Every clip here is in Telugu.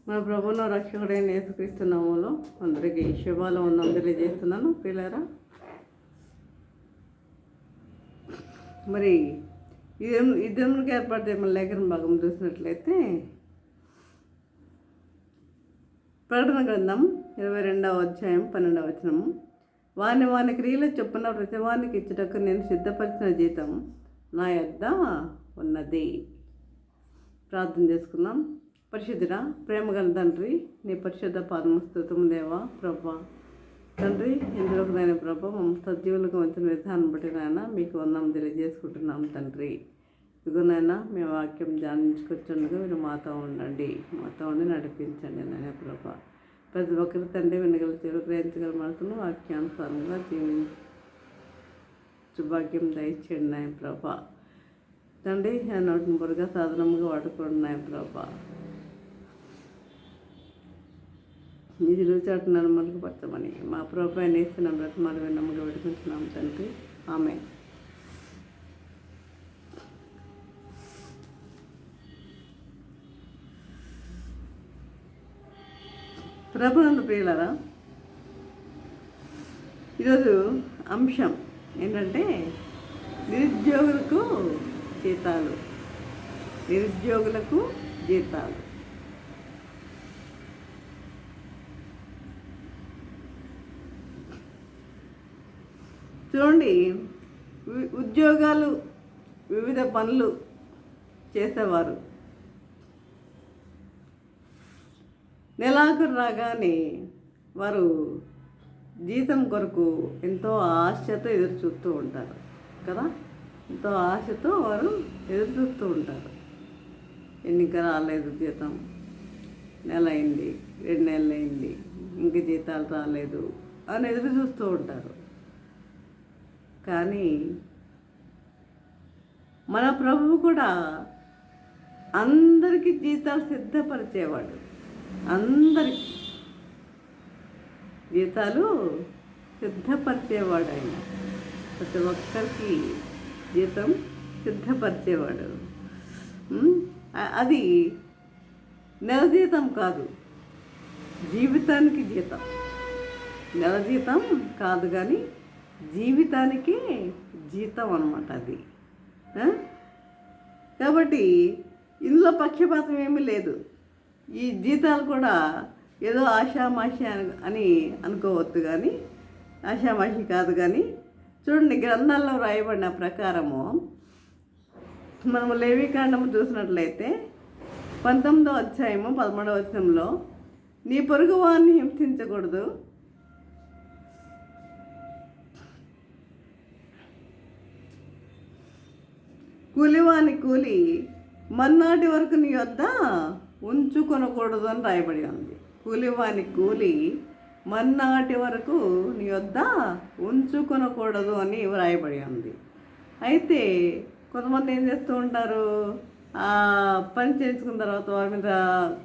మన ప్రభువును రక్షకుడైన యేసుక్రీస్తు నామములో అందరికీ శుభాలు వందనం తెలియజేస్తున్నాను పిల్లరా. మరి ఈ దేవునికి ఏర్పడితే మన లేఖన భాగం చూసినట్లయితే ప్రకటన గ్రంథం 22వ అధ్యాయం 12వ వచనము. వాని క్రియల చొప్పున ప్రతివానికి ఇచ్చుటకు నేను సిద్ధపరిచిన జీతం నా యొద్ద ఉన్నది. ప్రార్థన చేసుకుందాం. పరిశుద్ధుడా, ప్రేమగల తండ్రి, నీ పరిశుద్ధ పాదముస్తుతం దేవా ప్రభా. తండ్రి, ఇందులోకనైనా ప్రభా మమ్మల్ని సజీవులకు వచ్చిన విధానం బట్టి నాయన మీకు వందనం తెలియజేసుకుంటున్నాం తండ్రి. ఇదిగోనైనా మేము వాక్యం ధ్యానించుకొచ్చుండగా మీరు మాతో ఉండండి, మాతో ఉండి నడిపించండి నాయన ప్రభా. ప్రతి ఒక్కరి తండ్రి వినగల చెరు గ్రహించగల మనసును వాక్యానుసారంగా భాగ్యం దయచేయండి నాయన ప్రభా. తండ్రి నోటిని పొరగా సాధనముగా వాడుకోండి నాయన ప్రభా. నిధులు చాటు నలుమలకు పరచమని మా ప్రభు నేస్తున్న బ్రతమాలు విన్నముగా పెట్టుకుంటున్నాం తండ్రి. ఆమె ప్రభునందు ప్రియులారా, ఈరోజు అంశం ఏంటంటే నిరుద్యోగులకు జీతాలు. చూడండి, ఉద్యోగాలు వివిధ పనులు చేసేవారు నెలాఖరు రాగానే వారు జీతం కొరకు ఎంతో ఆశతో ఎదురు చూస్తూ ఉంటారు కదా. ఎంతో ఆశతో వారు ఎదురు చూస్తూ ఉంటారు. ఎన్నిక రాలేదు, జీతం నెల అయింది, 2 నెలలు అయింది, ఇంక జీతాలు రాలేదు అని ఎదురు చూస్తూ ఉంటారు. కానీ మన ప్రభువు కూడా అందరికీ జీతాలు సిద్ధపరిచేవాడు. అందరికీ జీతాలు సిద్ధపరిచేవాడు ఆయన. ప్రతి ఒక్కరికి జీతం సిద్ధపరిచేవాడు. అది నెల జీతం కాదు, జీవితానికి జీతం. నెల జీతం కాదు కానీ జీవితానికి జీతం అన్నమాట అది. కాబట్టి ఇందులో పక్షపాతం ఏమీ లేదు. ఈ జీతాలు కూడా ఏదో ఆషామాషి అని అనుకోవద్దు, కానీ ఆషామాషి కాదు. కానీ చూడండి, గ్రంథాల్లో రాయబడిన ప్రకారము మనము లేవీకాండము చూసినట్లయితే 19వ అధ్యాయము 13వ వచనంలో, నీ పొరుగు వారిని హింసించకూడదు, కూలివాని కూలి మన్నాటి వరకు నీ వద్ద ఉంచుకొనకూడదు అని రాయబడి ఉంది. కూలివాని కూలి మన్నాటి వరకు నీ వద్ద ఉంచుకొనకూడదు అని రాయబడి ఉంది. అయితే కొంతమంది ఏం చేస్తూ ఉంటారు, పని చేయించుకున్న తర్వాత వారి మీద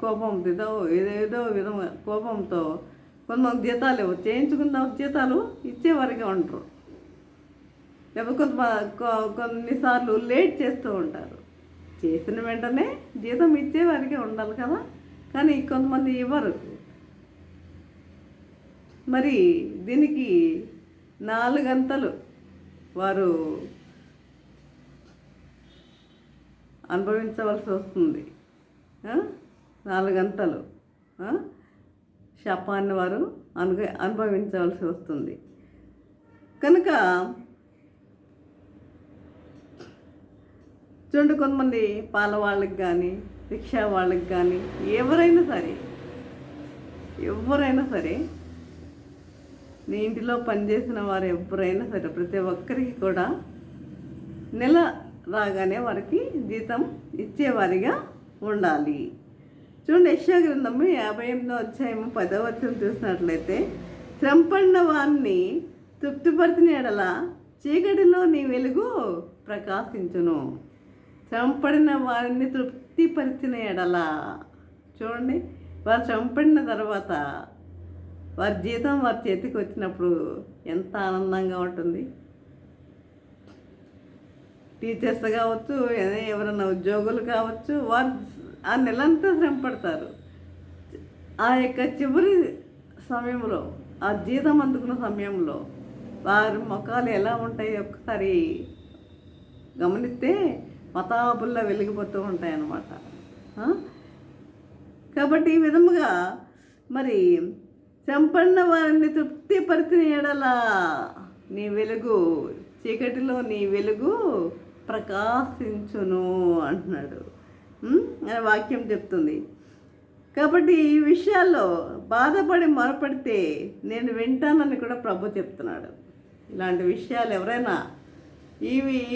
కోపంతో ఏదేదో విధంగా కోపంతో కొంతమంది జీతాలు చేయించుకున్న జీతాలు ఇచ్చేవారిగా ఉంటారు. లేకపోతే కొన్నిసార్లు లేట్ చేస్తూ ఉంటారు. చేసిన వెంటనే జీతం ఇచ్చేవారికి ఉండాలి కదా, కానీ కొంతమంది ఇవ్వరు. మరి దీనికి 4 గంటలు వారు అనుభవించవలసి వస్తుంది. 4 గంటలు శాపాన్ని వారు అనుభవించవలసి వస్తుంది. కనుక చూడండి, కొంతమంది పాల వాళ్ళకి కానీ రిక్షా వాళ్ళకి కానీ ఎవరైనా సరే నీ ఇంటిలో పనిచేసిన వారు ఎవరైనా సరే ప్రతి ఒక్కరికి కూడా నెల రాగానే వారికి జీతం ఇచ్చేవారిగా ఉండాలి. చూడండి, యెషయా గ్రంథము 58వ అధ్యాయము 10వ వచనం చూసినట్లయితే, శ్రమపడిన వారిని తృప్తిపరిచిన ఎడల చీకటిలో నీ వెలుగు ప్రకాశించును. శ్రమపడిన వారిని తృప్తిపరిచిన ఎడల, చూడండి, వారు శ్రమపడిన తర్వాత వారి జీతం వారి చేతికి వచ్చినప్పుడు ఎంత ఆనందంగా ఉంటుంది. టీచర్స్ కావచ్చు, ఎవరైనా ఉద్యోగులు కావచ్చు, వారు ఆ నెలంతా శ్రమ పడతారు. ఆ యొక్క చివరి సమయంలో, ఆ జీతం అందుకున్న సమయంలో వారి ముఖాలు ఎలా ఉంటాయి ఒకసారి గమనిస్తే మతాబుల్లా వెలిగిపోతూ ఉంటాయన్నమాట. కాబట్టి ఈ విధముగా మరి చంపన్న వారిని తృప్తిపరిచిన ఎడల నీ వెలుగు, చీకటిలో నీ వెలుగు ప్రకాశించును అంటున్నాడు అని వాక్యం చెప్తుంది. కాబట్టి ఈ విషయాల్లో బాధపడి మొరపడితే నేను వింటానని కూడా ప్రభు చెప్తున్నాడు. ఇలాంటి విషయాలు ఎవరైనా ఈ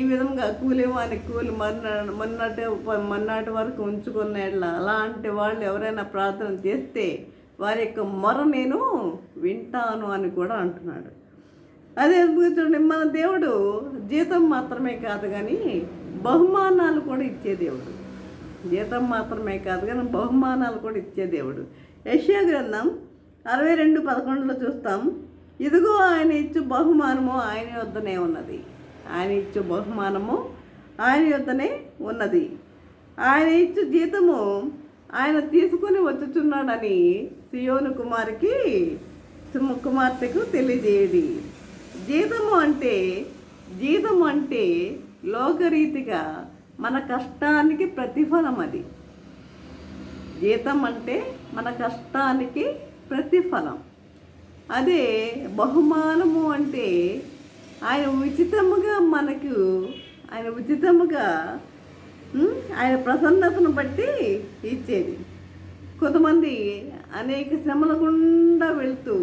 విధంగా కూలివానికి కూలి మొన్నటి వరకు ఉంచుకున్న అలాంటి వాళ్ళు ఎవరైనా ప్రార్థన చేస్తే వారి యొక్క మొర నేను వింటాను అని కూడా అంటున్నాడు. అదే చూడండి, మన దేవుడు జీతం మాత్రమే కాదు కానీ బహుమానాలు కూడా ఇచ్చే దేవుడు. జీతం మాత్రమే కాదు కానీ బహుమానాలు కూడా ఇచ్చే దేవుడు. యెషయా గ్రంథం 62:11 చూస్తాం, ఇదిగో ఆయన ఇచ్చు బహుమానము ఆయన యొద్దనే ఉన్నది. ఆయన ఇచ్చు బహుమానము ఆయన యొద్దనే ఉన్నది. ఆయన ఇచ్చు జీతము ఆయన తీసుకొని వచ్చుచున్నాడని సియోను కుమార్తెకు తెలియజేయడి. జీతము అంటే లోకరీతిగా మన కష్టానికి ప్రతిఫలం. అది జీతం అంటే మన కష్టానికి ప్రతిఫలం. అదే బహుమానము అంటే ఆయన ఉచితముగా ఆయన ప్రసన్నతను బట్టి ఇచ్చేది. కొంతమంది అనేక శ్రమల గుండా వెళ్తూ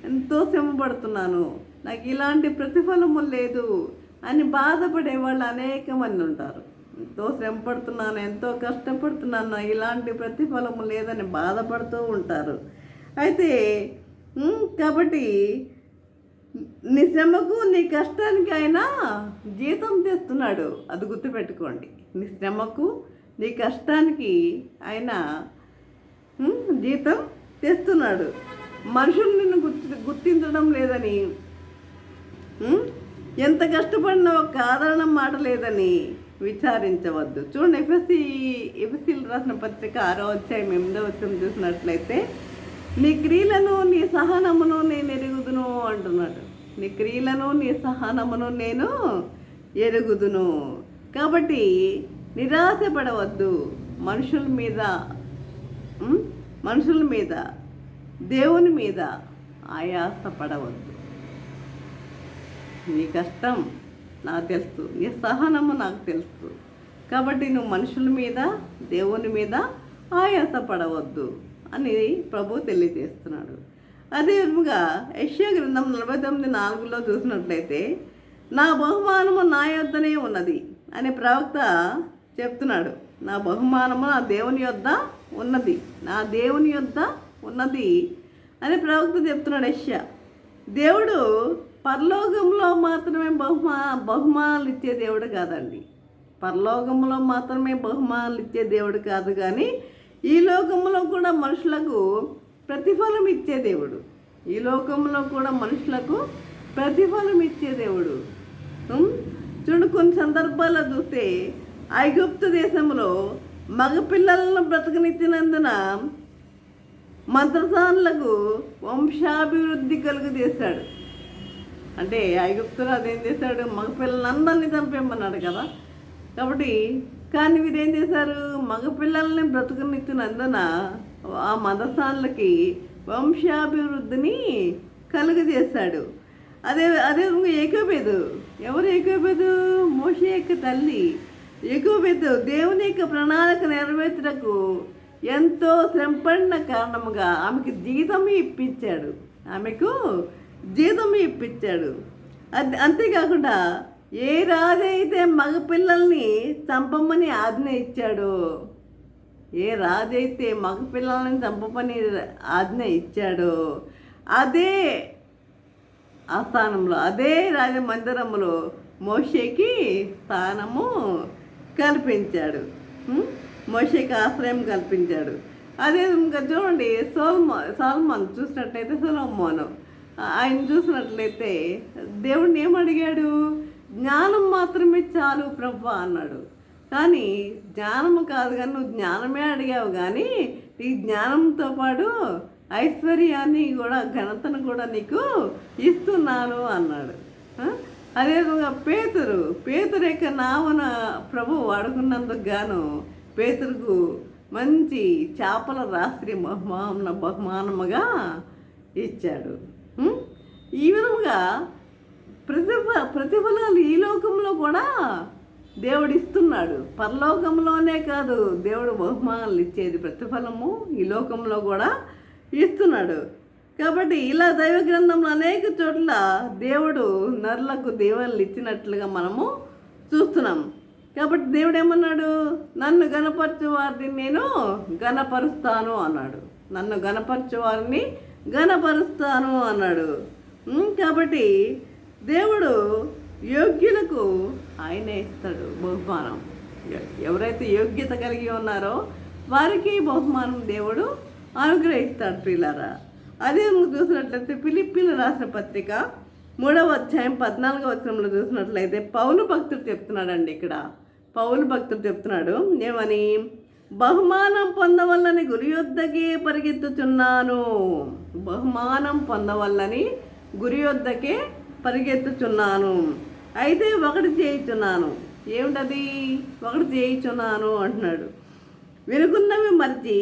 ఎంతో శ్రమ పడుతున్నాను, నాకు ఇలాంటి ప్రతిఫలము లేదు అని బాధపడే వాళ్ళు అనేక మంది ఉంటారు. ఎంతో శ్రమ పడుతున్నాను, ఎంతో కష్టపడుతున్నాను, ఇలాంటి ప్రతిఫలము లేదని బాధపడుతూ ఉంటారు. అయితే కాబట్టి నీ శ్రమకు నీ కష్టానికి ఆయన జీతం తెస్తున్నాడు. అది గుర్తుపెట్టుకోండి. నీ శ్రమకు నీ కష్టానికి ఆయన జీతం తెస్తున్నాడు. మనుషులు నిన్ను గుర్తించడం లేదని, ఎంత కష్టపడినా ఒక ఆదరణ మాట లేదని విచారించవద్దు. చూడండి, ఎఫెసీలు రాసిన పత్రిక 6వ అధ్యాయం 8వ వచనం చూసినట్లయితే, నీ క్రియలను నీ సహనమును నేను ఎరుగుదును అంటున్నాడు. నీ క్రియలను నీ సహనమును నేను ఎరుగుదును. కాబట్టి నిరాశపడవద్దు. మనుషుల మీద దేవుని మీద ఆయాసపడవద్దు. నీ కష్టం నాకు తెలుసు, నీ సహనము నాకు తెలుసు. కాబట్టి నువ్వు మనుషుల మీద దేవుని మీద ఆయాసపడవద్దు అని ప్రభు తెలియజేస్తున్నాడు. అదే విధంగా యెషయా గ్రంథం 49:4 చూసినట్లయితే, నా బహుమానము నా యొద్దనే ఉన్నది అని ప్రవక్త చెప్తున్నాడు. నా బహుమానము నా దేవుని యొద్ద ఉన్నది అని ప్రవక్త చెప్తున్నాడు యెషయా. దేవుడు పరలోకంలో మాత్రమే బహుమానాలు ఇచ్చే దేవుడు కాదండి. పరలోకంలో మాత్రమే బహుమానాలు ఇచ్చే దేవుడు కాదు, కానీ ఈ లోకంలో కూడా మనుషులకు ప్రతిఫలం ఇచ్చే దేవుడు. చూడు, కొన్ని సందర్భాల్లో చూస్తే ఐగుప్తు దేశంలో మగపిల్లలను బ్రతకనిచ్చినందున మంత్రసానులకు వంశాభివృద్ధి కలుగజేశాడు. అంటే ఐగుప్తులో అదేం చేశాడు, మగపిల్లలందరినీ చంపేమన్నాడు కదా. కాబట్టి కానీ వీరేం చేశారు, మగపిల్లల్ని బ్రతకనిచ్చినందున ఆ మంత్రసానులకి వంశాభివృద్ధిని కలుగజేశాడు. అదే ఏకోబేదు. ఎవరు ఏకోబేదు? మోషే యొక్క తల్లి ఏకోబేదు దేవుని యొక్క ప్రణాళిక నెరవేర్చుటకు ఎంతో శ్రమపడిన కారణముగా ఆమెకు జీతం ఇప్పించాడు. అంతేకాకుండా ఏ రాజైతే మగపిల్లల్ని చంపమని ఆజ్ఞ ఇచ్చాడో అదే ఆస్థానంలో, అదే రాజమందిరంలో మోషేకి స్థానము కల్పించాడు. మోషేకి ఆశ్రయం కల్పించాడు. అదే ఇంకా చూడండి, సొలొమోను చూసినట్లయితే, ఆయన చూసినట్లయితే దేవుడిని ఏమడిగాడు? జ్ఞానం మాత్రమే చాలు ప్రభువా అన్నాడు. కానీ జ్ఞానము కాదు, కానీ నువ్వు జ్ఞానమే అడిగావు, కానీ ఈ జ్ఞానంతో పాటు ఐశ్వర్యాన్ని కూడా ఘనతను కూడా నీకు ఇస్తున్నాను అన్నాడు. అదేవిధంగా పేతురు యొక్క నామన ప్రభు వాడుకున్నందుకు గాను పేతురుకు మంచి చేపల రాత్రి బహుమానముగా ఇచ్చాడు. ఈ విధముగా ప్రతిఫలాలు ఈ లోకంలో కూడా దేవుడు ఇస్తున్నాడు. పరలోకంలోనే కాదు దేవుడు బహుమానాలు ఇచ్చేది, ప్రతిఫలము ఈ లోకంలో కూడా ఇస్తున్నాడు. కాబట్టి ఇలా దైవ గ్రంథంలో అనేక చోట్ల దేవుడు నరులకు దీవెనలు ఇచ్చినట్లుగా మనము చూస్తున్నాం. కాబట్టి దేవుడు ఏమన్నాడు? నన్ను గణపరచు వారిని నేను గణపరుస్తాను అన్నాడు. నన్ను గణపరచు వారిని గణపరుస్తాను అన్నాడు. కాబట్టి దేవుడు యోగ్యులకు ఆయనే ఇస్తాడు బహుమానం. ఎవరైతే యోగ్యత కలిగి ఉన్నారో వారికి బహుమానం దేవుడు అనుగ్రహిస్తాడు ప్రియులారా. అదే చూసినట్లయితే ఫిలిప్పీలు రాసిన పత్రిక 3వ అధ్యాయం 14వ వచనంలో చూసినట్లయితే పౌలు భక్తుడు చెప్తున్నాడండి. ఇక్కడ పౌలు భక్తుడు చెప్తున్నాడు ఏమని? బహుమానం పొందవల్లని గురి యొద్దకే పరిగెత్తుచున్నాను. బహుమానం పొందవల్లని గురి యొద్దకే పరిగెత్తుచున్నాను. అయితే ఒకటి చేయుచున్నాను. ఏమిటది? ఒకటి చేయుచున్నాను అంటున్నాడు. వెనుకున్నవి మర్చి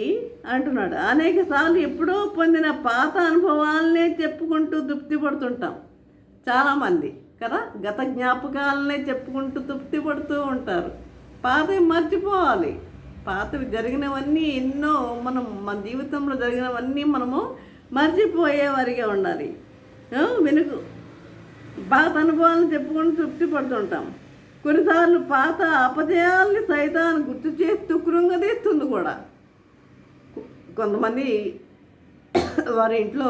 అంటున్నాడు. అనేక సార్లు ఎప్పుడో పొందిన పాత అనుభవాలనే చెప్పుకుంటూ తృప్తి పడుతుంటాం చాలామంది కదా. గత జ్ఞాపకాలనే చెప్పుకుంటూ తృప్తి పడుతూ ఉంటారు. పాతవి మర్చిపోవాలి. పాతవి జరిగినవన్నీ ఎన్నో మన జీవితంలో జరిగినవన్నీ మనము మర్చిపోయేవారిగా ఉండాలి. పాత అనుభవాలను చెప్పుకుంటూ తృప్తి పడుతుంటాం. కొన్నిసార్లు పాత అపజయాల్ని సైతాన్ని గుర్తు చేస్తూ కృంగదీస్తుంది కూడా. కొంతమంది వారి ఇంట్లో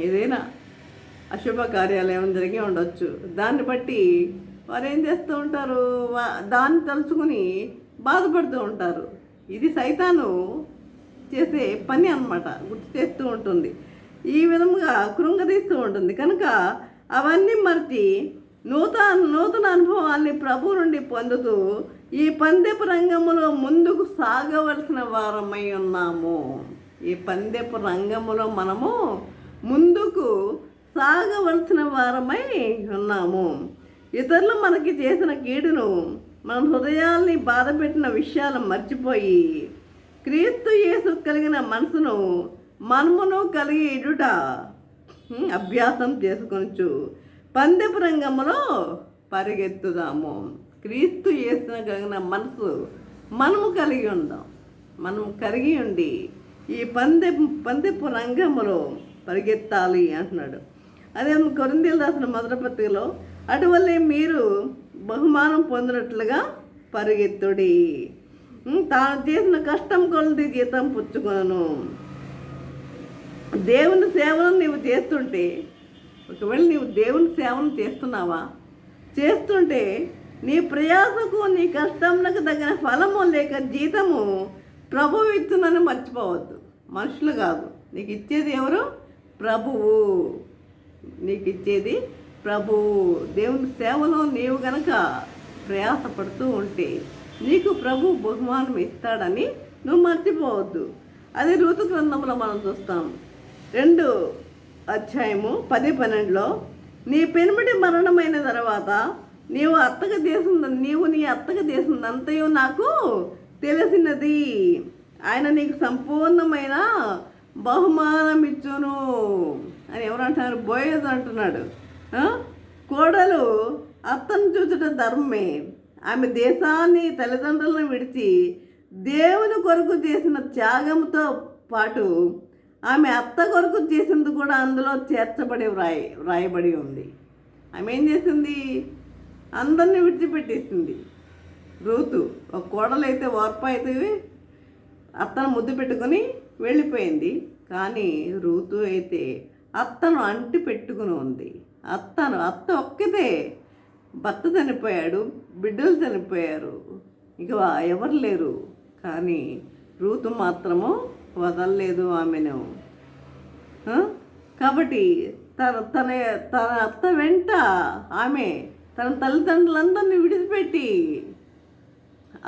ఏదైనా అశుభ కార్యాలు ఏమైనా జరిగి ఉండొచ్చు. దాన్ని బట్టి వారు ఏం చేస్తూ ఉంటారు? దాన్ని తలుచుకుని బాధపడుతూ ఉంటారు. ఇది సైతాను చేసే పని అన్నమాట. గుర్తు చేస్తూ ఉంటుంది, ఈ విధంగా కృంగదీస్తూ ఉంటుంది. కనుక అవన్నీ మర్చి నూతన అనుభవాన్ని ప్రభు నుండి పొందుతూ ఈ పందెపు రంగములో ముందుకు సాగవలసిన వారమై ఉన్నాము. ఈ పందెపు రంగములో మనము ముందుకు సాగవలసిన వారమై ఉన్నాము. ఇతరులు మనకి చేసిన కీడును, మన హృదయాల్ని బాధపెట్టిన విషయాలు మర్చిపోయి క్రీస్తు యేసు కలిగిన మనసును మనమును కలిగి ఎడుట అభ్యాసం చేసుకొనచ్చు పందెపు రంగములో పరిగెత్తుదాము. క్రీస్తు యేసున కలిగిన మనసు మనము కలిగి ఉందాం. మనము కలిగి ఉండి ఈ పందెపు రంగములో పరిగెత్తాలి అంటున్నాడు. అదే కొరింథీయులకు రాసిన మొదటి పత్రికలో అటువల్లే మీరు బహుమానం పొందినట్లుగా పరిగెత్తుడి. తాను చేసిన కష్టం కొలది జీతం పుచ్చుకొనను. దేవుని సేవను నీవు చేస్తుంటే, ఒకవేళ నీవు దేవుని సేవను చేస్తున్నావా, చేస్తుంటే నీ ప్రయాసకు నీ కష్టంలకు తగిన ఫలము లేక జీతము ప్రభువు ఇస్తుందని మర్చిపోవద్దు. మనుషులు కాదు, నీకు ఇచ్చేది ఎవరు? ప్రభువు. నీకు ఇచ్చేది ప్రభువు. దేవుని సేవలో నీవు గనక ప్రయాసపడుతూ ఉంటే నీకు ప్రభు బహుమానం ఇస్తాడని నువ్వు మర్చిపోవద్దు. అది రూతు గ్రంథంలో మనం చూస్తాం. 2వ అధ్యాయము 10-12లో నీ పెనిమిటి మరణమైన తర్వాత నీవు నీ అత్తకు చేసిందంతయు నాకు తెలిసినది. ఆయన నీకు సంపూర్ణమైన బహుమానం ఇచ్చును అని ఎవరంటున్నారు? బోయజు అంటున్నాడు. కోడలు అత్తను చూచుట ధర్మమే. ఆమె దేశాన్ని తల్లిదండ్రులను విడిచి దేవుని కొరకు చేసిన త్యాగంతో పాటు ఆమె అత్త కొరకు చేసింది కూడా అందులో చేర్చబడి వ్రాయబడి ఉంది. ఆమె ఏం చేసింది? అందరినీ విడిచిపెట్టేసింది. రూతు ఒక కోడలైతే ఓర్ప అయితే అత్తను ముద్దు పెట్టుకొని వెళ్ళిపోయింది. కానీ రూతు అయితే అత్తను అంటి పెట్టుకుని ఉంది. అత్త ఒక్కతే. భర్త చనిపోయాడు, బిడ్డలు చనిపోయారు, ఇక ఎవరు లేరు. కానీ రూతు మాత్రము వదలలేదు ఆమెను. కాబట్టి తన అత్త వెంట ఆమె తన తల్లిదండ్రులందరినీ విడిచిపెట్టి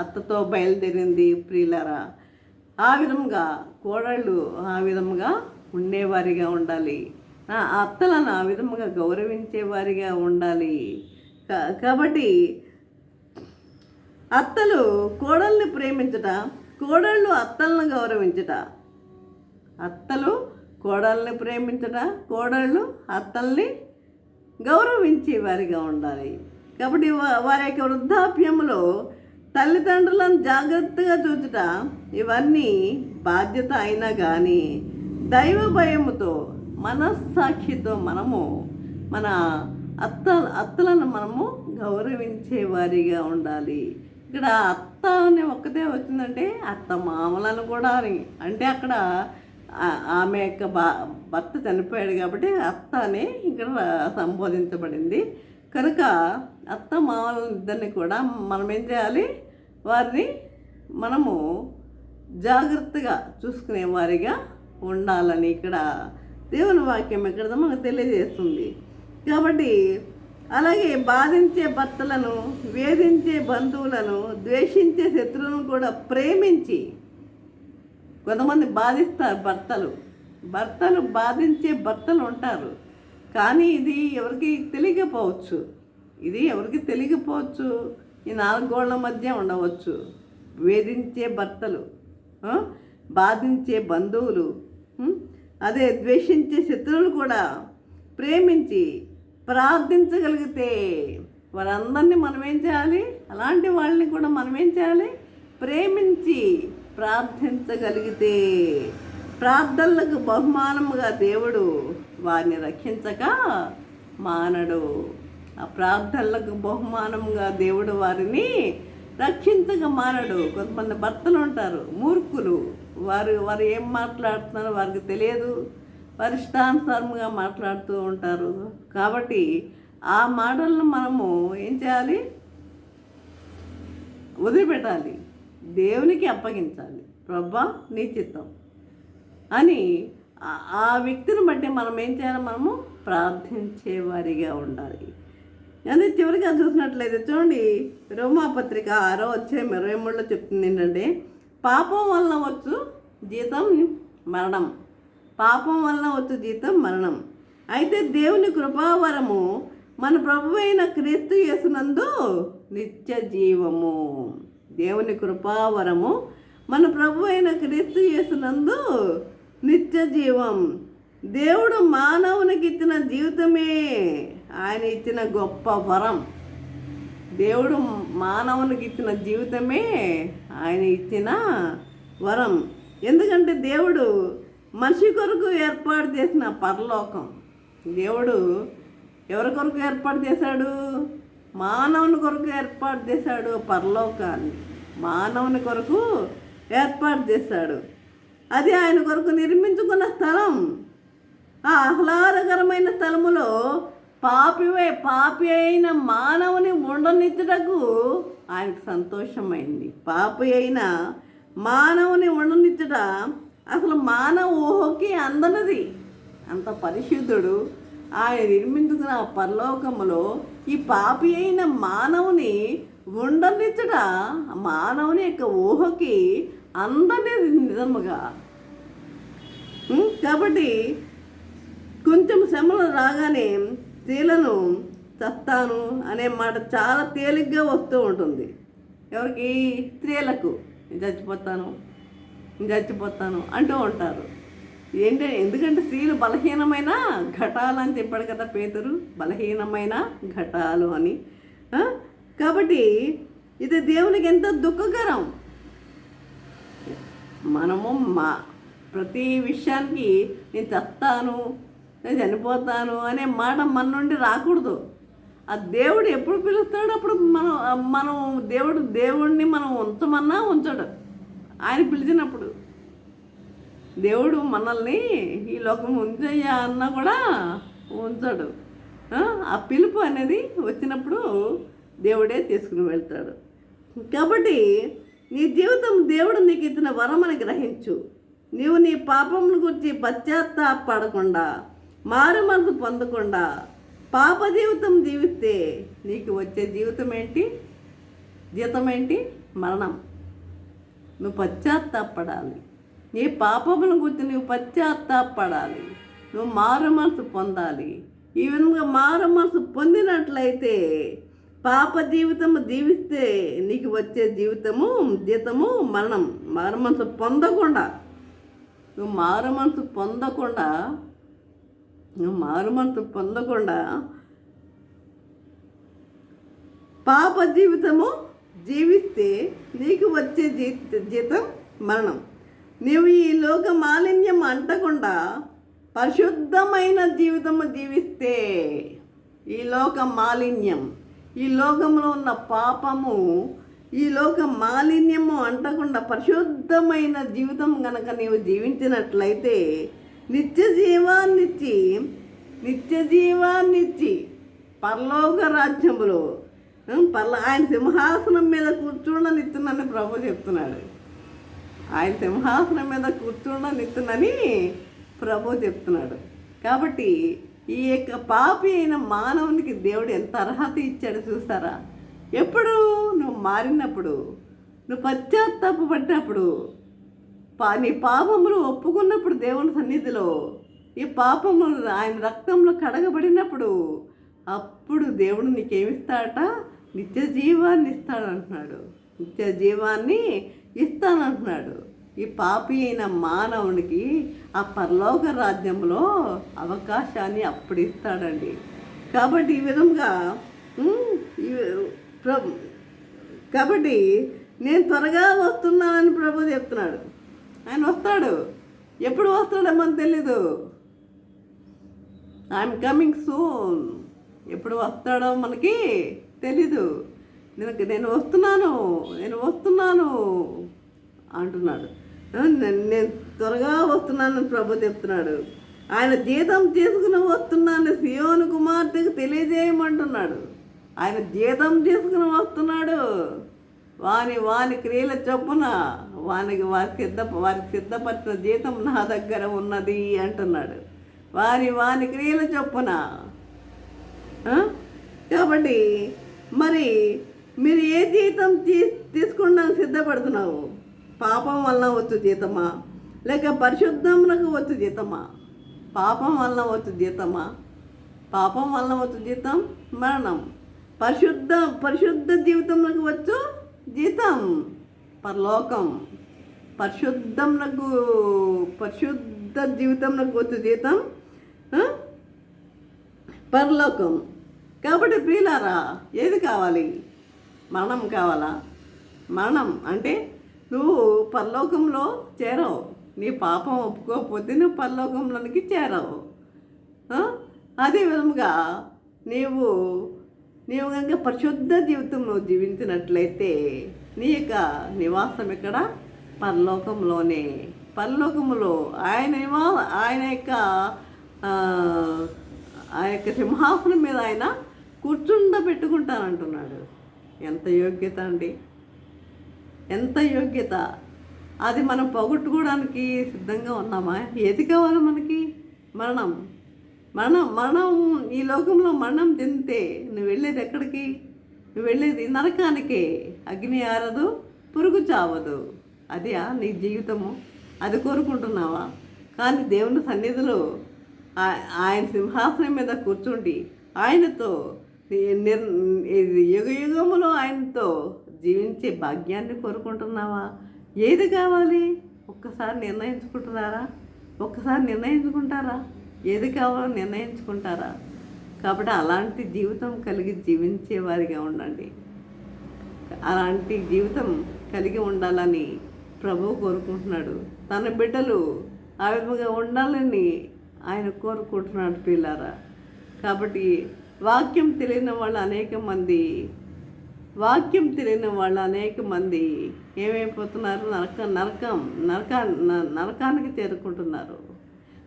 అత్తతో బయలుదేరింది ప్రియులారా. ఆ విధంగా కోడళ్ళు ఆ విధముగా ఉండేవారిగా ఉండాలి. ఆ అత్తలను ఆ విధముగా గౌరవించేవారిగా ఉండాలి. కాబట్టి అత్తలు కోడల్ని ప్రేమించుట, కోడళ్ళు అత్తలను గౌరవించుట. అత్తలు కోడల్ని ప్రేమించుట, కోడళ్ళు అత్తల్ని గౌరవించే వారిగా ఉండాలి. కాబట్టి వారి యొక్క వృద్ధాప్యంలో తల్లిదండ్రులను జాగ్రత్తగా చూచుట ఇవన్నీ బాధ్యత అయినా కానీ దైవ భయముతో మనస్సాక్షితో మనము మన అత్తలను మనము గౌరవించే వారిగా ఉండాలి. ఇక్కడ అత్త అని ఒక్కటే వచ్చిందంటే అత్త మామలను కూడా అంటే అక్కడ ఆమె యొక్క భర్త చనిపోయాడు కాబట్టి అత్త అని ఇక్కడ సంబోధించబడింది. కనుక అత్త మామల ఇద్దరిని కూడా మనం ఏం చేయాలి, వారిని మనము జాగ్రత్తగా చూసుకునే వారిగా ఉండాలని ఇక్కడ దేవుని వాక్యం ఇక్కడ మనకు తెలియజేస్తుంది. కాబట్టి అలాగే బాధించే భర్తలను, వేధించే బంధువులను, ద్వేషించే శత్రువులను కూడా ప్రేమించి, కొంతమంది బాధిస్తారు భర్తలు బాధించే భర్తలు ఉంటారు. కానీ ఇది ఎవరికి తెలియకపోవచ్చు, ఈ 4 గోళ్ల మధ్య ఉండవచ్చు. వేధించే భర్తలు, బాధించే బంధువులు, అదే ద్వేషించే శత్రువులు కూడా ప్రేమించి ప్రార్థించగలిగితే వారందరినీ మనం ఏం చేయాలి, అలాంటి వాళ్ళని కూడా మనం ఏం చేయాలి, ప్రేమించి ప్రార్థించగలిగితే ప్రార్థనలకు బహుమానముగా దేవుడు వారిని రక్షించక మానడు. ఆ ప్రార్థనలకు బహుమానముగా దేవుడు వారిని రక్షించక మానడు. కొంతమంది భర్తలు ఉంటారు మూర్ఖులు, వారు ఏం మాట్లాడుతున్నారో వారికి తెలియదు, వారి ఇష్టానుసారంగా మాట్లాడుతూ ఉంటారు. కాబట్టి ఆ మాటలను మనము ఏం చేయాలి, వదిలిపెట్టాలి, దేవునికి అప్పగించాలి. ప్రభా నీ చిత్తం అని ఆ వ్యక్తిని బట్టి మనం ఏం చేయాలి, మనము ప్రార్థించేవారిగా ఉండాలి. అదే చివరిగా చూసినట్లయితే చూడండి, రోమాపత్రిక 6వ అధ్యాయం 23లో చెప్తుంది ఏంటంటే, పాపం వలన వచ్చు జీతం మరణం, అయితే దేవుని కృపావరము మన ప్రభువు అయిన క్రీస్తు యేసునందు నిత్య జీవము. దేవుని కృపావరము మన ప్రభువు అయిన క్రీస్తు యేసునందు నిత్య జీవం. దేవుడు మానవునికి ఇచ్చిన జీవితమే ఆయన ఇచ్చిన గొప్ప వరం. దేవుడు మానవునికి ఇచ్చిన జీవితమే ఆయన ఇచ్చిన వరం. ఎందుకంటే దేవుడు మనిషి కొరకు ఏర్పాటు చేసిన పరలోకం, దేవుడు ఎవరి కొరకు ఏర్పాటు చేశాడు, మానవుని కొరకు ఏర్పాటు చేశాడు. పరలోకాన్ని మానవుని కొరకు ఏర్పాటు చేశాడు. అది ఆయన కొరకు నిర్మించుకున్న స్థలం. ఆ ఆహ్లాదకరమైన స్థలములో పాపి అయిన మానవుని ఉండనిచ్చుటకు ఆయనకు సంతోషమైంది. పాపి అయిన మానవుని ఉండనిచ్చుట అసలు మానవ ఊహకి అందనది. అంత పరిశుద్ధుడు ఆయన నిర్మించుకున్న పరలోకములో ఈ పాపి అయిన మానవుని ఉండనిచ్చుట మానవుని యొక్క ఊహకి అందనేది నిజముగా. కాబట్టి కొంచెం శ్రమలు రాగానే స్త్రీలను చస్తాను అనే మాట చాలా తేలిగ్గా వస్తూ ఉంటుంది. ఎవరికి? స్త్రీలకు. నేను చచ్చిపోతాను అంటూ ఉంటారు. ఎందుకంటే స్త్రీలు బలహీనమైన ఘటాలు అని చెప్పాడు కదా పేతురు, బలహీనమైన ఘటాలు అని. కాబట్టి ఇది దేవునికి ఎంతో దుఃఖకరం. మనము ప్రతి విషయానికి నేను చస్తాను, నేను చనిపోతాను అనే మాట మన నుండి రాకూడదు. ఆ దేవుడు ఎప్పుడు పిలుస్తాడో అప్పుడు మనం దేవుడిని మనం ఉంచమన్నా ఉంచడు. ఆయన పిలిచినప్పుడు దేవుడు మనల్ని ఈ లోకం ఉంచయ్యా అన్నా కూడా ఉంచడు. ఆ పిలుపు అనేది వచ్చినప్పుడు దేవుడే తీసుకుని వెళ్తాడు. కాబట్టి నీ జీవితం దేవుడు నీకు ఇచ్చిన వరమని గ్రహించు. నీవు నీ పాపమును గురించి పశ్చాత్తాపడకుండా, మారు మనసు పొందకుండా పాప జీవితం జీవిస్తే నీకు వచ్చే జీవితం ఏంటి? జీతం ఏంటి? మరణం. నువ్వు పశ్చాత్తాపడాలి. నీ పాపముల గురించి నువ్వు పశ్చాత్తాపడాలి. నువ్వు మారు మనసు పొందాలి. ఈ విధంగా మారు మనసు పొందినట్లయితే పాప జీవితము జీవిస్తే నీకు వచ్చే జీతము మరణం. మారు మనసు పొందకుండా నువ్వు మారు మనసు పొందకుండా పాప జీవితము జీవిస్తే నీకు వచ్చే జీతం మరణం. నీవు ఈ లోక మాలిన్యం అంటకుండా పరిశుద్ధమైన జీవితము జీవిస్తే, ఈ లోక మాలిన్యం, ఈ లోకంలో ఉన్న పాపము, ఈ లోక మాలిన్యము అంటకుండా పరిశుద్ధమైన జీవితం కనుక నీవు జీవించినట్లయితే నిత్య జీవాన్నిచ్చి పరలోక రాజ్యములో ఆయన సింహాసనం మీద కూర్చోడనిత్తునని ప్రభు చెప్తున్నాడు. ఆయన సింహాసనం మీద కూర్చోడనిత్తునని ప్రభు చెప్తున్నాడు. కాబట్టి ఈ యొక్క పాపి అయిన మానవునికి దేవుడు ఎంత అర్హత ఇచ్చాడు చూసారా? ఎప్పుడు నువ్వు మారినప్పుడు, నువ్వు పశ్చాత్తాపపడ్డప్పుడు, నీ పాపములు ఒప్పుకున్నప్పుడు దేవుని సన్నిధిలో ఈ పాపములు ఆయన రక్తంలో కడగబడినప్పుడు, అప్పుడు దేవుడు నీకేమిస్తాడట? నిత్య జీవాన్ని ఇస్తాడంటున్నాడు. నిత్య జీవాన్ని ఇస్తానంటున్నాడు. ఈ పాపి అయిన మానవునికి ఆ పరలోక రాజ్యంలో అవకాశాన్ని అప్పుడు ఇస్తాడండి. కాబట్టి ఈ విధంగా కాబట్టి నేను త్వరగా వస్తున్నానని ప్రభు చెప్తున్నాడు. ఆయన వస్తాడు. ఎప్పుడు వస్తాడేమో తెలీదు. I'm coming soon. ఎప్పుడు వస్తాడో మనకి తెలీదు. నేను వస్తున్నాను అంటున్నాడు. నేను త్వరగా వస్తున్నానని ప్రభు చెప్తున్నాడు. ఆయన జీతం చేసుకుని వస్తున్నాను సియోను కుమార్తెకు తెలియజేయమంటున్నాడు. ఆయన జీతం చేసుకుని వస్తున్నాడు. వాని క్రియల చొప్పున వారికి సిద్ధపరిచిన జీతం నా దగ్గర ఉన్నది అంటున్నాడు. వాని క్రియల చొప్పున. కాబట్టి మరి మీరు ఏ జీతం తీసుకుంటానికి సిద్ధపడుతున్నావు? పాపం వలన వచ్చు జీతమా, లేక పరిశుద్ధమునకు వచ్చు జీతమా? పాపం వలన వచ్చు జీతమా? పాపం వలన వచ్చు జీతం మరణం. పరిశుద్ధ జీవితంలోకి వచ్చు జీతం పరలోకం. పరిశుద్ధ జీవితంలోకి వచ్చు జీతం పరలోకం. కాబట్టి ప్రియులారా, ఏది కావాలి? మరణం కావాలా? మరణం అంటే నువ్వు పరలోకంలో చేరవు. నీ పాపం ఒప్పుకోకపోతే నువ్వు పరలోకంలోనికి చేరవు. అదే విధంగా నీవు కనుక పరిశుద్ధ జీవితం నువ్వు జీవించినట్లయితే నీ యొక్క నివాసం ఎక్కడ? పరలోకంలోనే. పరలోకంలో ఆయన యొక్క సింహాసనం మీద ఆయన కూర్చుండబెట్టుకుంటానంటున్నాడు. ఎంత యోగ్యత అండి! ఎంత యోగ్యత! అది మనం పోగొట్టుకోవడానికి సిద్ధంగా ఉన్నామా? ఏది కావాలి మనకి? మరణం. ఈ లోకంలో మరణం చెందితే నువ్వు వెళ్ళేది ఎక్కడికి? నువ్వు వెళ్ళేది నరకానికే. అగ్ని ఆరదు, పురుగు చావదు. అది నీ జీవితము. అది కోరుకుంటున్నావా? కానీ దేవుని సన్నిధిలో ఆయన సింహాసనం మీద కూర్చుండి ఆయనతో యుగములో ఆయనతో జీవించే భాగ్యాన్ని కోరుకుంటున్నావా? ఏది కావాలి? ఒక్కసారి నిర్ణయించుకుంటారా? ఏది కావాలో నిర్ణయించుకుంటారా? కాబట్టి అలాంటి జీవితం కలిగి జీవించే వారిగా ఉండండి. అలాంటి జీవితం కలిగి ఉండాలని ప్రభువు కోరుకుంటున్నాడు. తన బిడ్డలు ఆ విధంగా ఉండాలని ఆయన కోరుకుంటున్నాడు పిల్లారా. కాబట్టి వాక్యం తెలియని వాళ్ళు అనేక మంది ఏమైపోతున్నారు? నరకానికి చేరుకుంటున్నారు.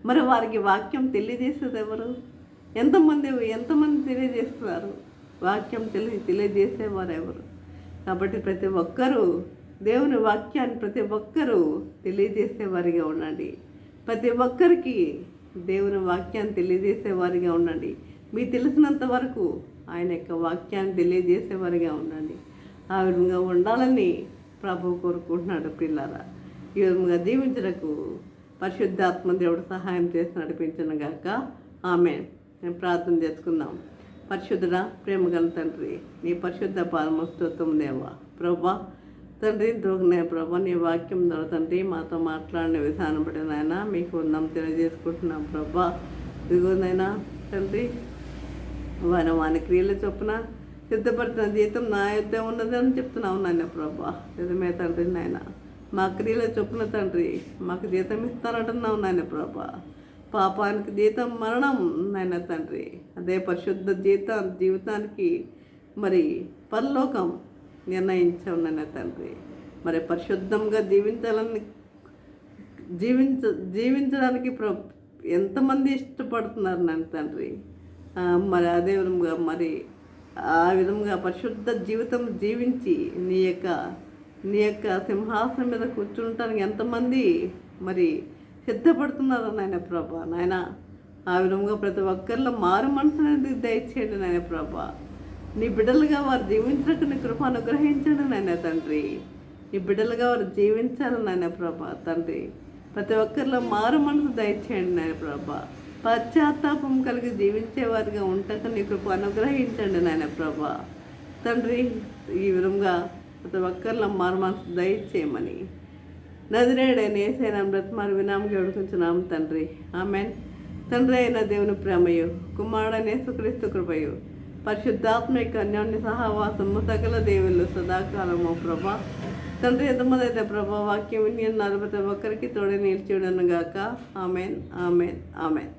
మరి వారికి వాక్యం తెలియజేసేది ఎవరు? ఎంతమంది తెలియజేస్తున్నారు? వాక్యం తెలియజేసేవారు ఎవరు? కాబట్టి ప్రతి ఒక్కరూ దేవుని వాక్యాన్ని తెలియజేసేవారిగా ఉండండి. ప్రతి ఒక్కరికి దేవుని వాక్యాన్ని తెలియజేసేవారిగా ఉండండి. మీకు తెలిసినంత వరకు ఆయన యొక్క వాక్యాన్ని తెలియజేసేవారిగా ఉండండి. ఆ విధంగా ఉండాలని ప్రభు కోరుకుంటున్నాడు పిల్లరా. ఈ విధంగా దీవించడానికి పరిశుద్ధాత్మ దేవుడు సహాయం చేసి నడిపించను గాక. ఆమేన్. నేను ప్రార్థన చేసుకుందాం. పరిశుద్ధుడా, ప్రేమగల తండ్రి, నీ పరిశుద్ధ పాదములకు స్తోత్రం దేవా. ప్రభా తండ్రి, దొరికిన ప్రభా నీ వాక్యం ద్వారా తండ్రి మాతో మాట్లాడిన విధానం బట్టి నాయన మీకు వందనం తెలియజేసుకుంటున్నాం ప్రభా. ఇదిగోనైనా తండ్రి, వాని క్రియల చొప్పున సిద్ధపడుతున్న జీతం నా యుద్ధం ఉన్నది అని చెప్తున్నావు నాయన ప్రభా. నిజమే తండ్రి నాయన, మా క్రియల చొప్పున తండ్రి మాకు జీతం ఇస్తానంటున్నావు నాయన ప్రభా. పాపానికి జీతం మరణం నాయన తండ్రి, అదే పరిశుద్ధ జీవితానికి మరి పరలోకం నిర్ణయించావు నాయన తండ్రి. మరి పరిశుద్ధంగా జీవించడానికి ఎంతమంది ఇష్టపడుతున్నారు నాయన తండ్రి. మరి అదే విధంగా మరి ఆ విధంగా పరిశుద్ధ జీవితం జీవించి నీ యొక్క సింహాసనం మీద కూర్చుంటానికి ఎంతమంది మరి సిద్ధపడుతున్నారు నాయన ప్రభా. నాయన ఆ విధంగా ప్రతి ఒక్కరిలో మారు మనసు అనేది దయచేయండి నాయన ప్రభా. నీ బిడ్డలుగా వారు జీవించడానికి నీ కృప అనుగ్రహించండి నాయన తండ్రి. నీ బిడ్డలుగా వారు జీవించాలి నాయన ప్రభా తండ్రి. ప్రతి ఒక్కరిలో మారు మనసు దయచేయండి నాయన ప్రభా. పశ్చాత్తాపం కలిగి జీవించేవారిగా ఉండక నీ కృప అనుగ్రహించండి నాయన ప్రభా తండ్రి. ఈ విధంగా ప్రతి ఒక్కరిలో మారు మనసు దయచేయమని నజరేయుడైన యేసయ్య బ్రతిమారు వినామకి వేడుకుంటున్నాము తండ్రి. ఆమేన్. తండ్రి అయిన దేవుని ప్రేమయు, కుమారుడైన యేసుక్రీస్తు కృపయు, పరిశుద్ధాత్మిక అన్యోన్య సహవాసము సకల దేవుళ్ళు సదాకాలము ప్రభా తండ్రి. ఎంతమంది అయితే ప్రభా వాక్యం విని ప్రతి ఒక్కరికి తోడే నిలిచి ఉండను గాక. ఆమేన్, ఆమేన్, ఆమేన్.